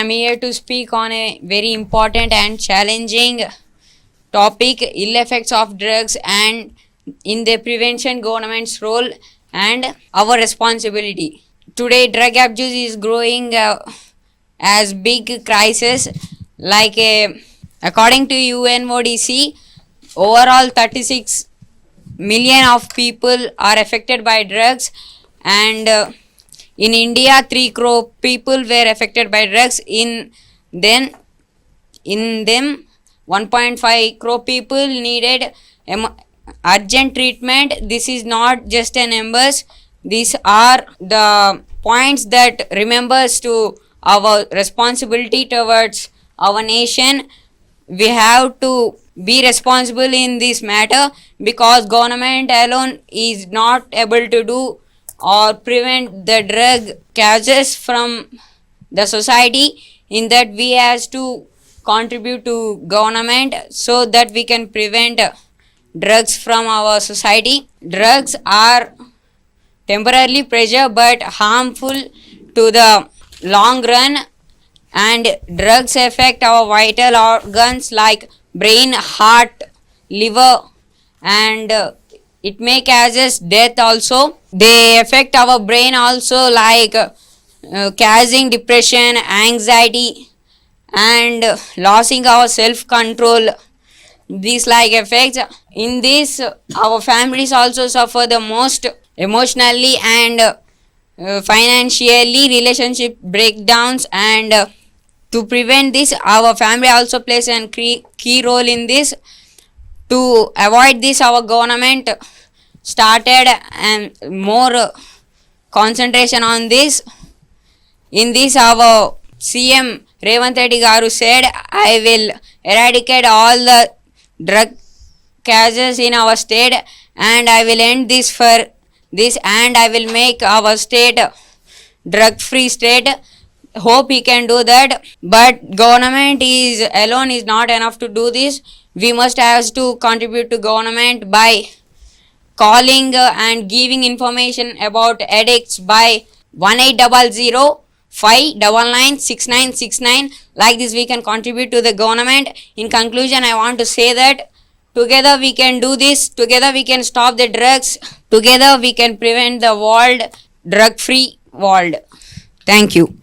am here to speak on a very important and challenging topic, ill effects of drugs and in the prevention, government's role and our responsibility. Today, drug abuse is growing as big crisis. According to 𝗂𝗧𝗧, overall 36 million of people are affected by drugs, and in India 3 crore people were affected by drugs. In them 1.5 crore people needed urgent treatment. This is not just a numbers, these are the points that remembers to our responsibility towards our nation. We have to be responsible in this matter, because government alone is not able to do or prevent the drug causes from the society. In that, we has to contribute to government so that we can prevent drugs from our society. Drugs are temporarily pleasure but harmful to the long run, and drugs affect our vital organs like brain, heart, liver, and it may causes death also. They affect our brain also, like causing depression, anxiety, and losing our self-control. These like effects. In this, our families also suffer the most emotionally and financially, relationship breakdowns, and to prevent this, our family also plays a key role in this. To avoid this, our government started and more concentration on this. In this, our CM 𝗧𝗦𝗔𝗧 said, I will eradicate all the drug cases in our state, and I will end this for this, and I will make our state drug-free state. Hope he can do that, but government is alone is not enough to do this. We must have to contribute to government by calling and giving information about addicts by 1800-599-6969. Like this, we can contribute to the government. In conclusion, I want to say that together we can do this. Together we can stop the drugs. Together we can prevent the world drug-free world. Thank you.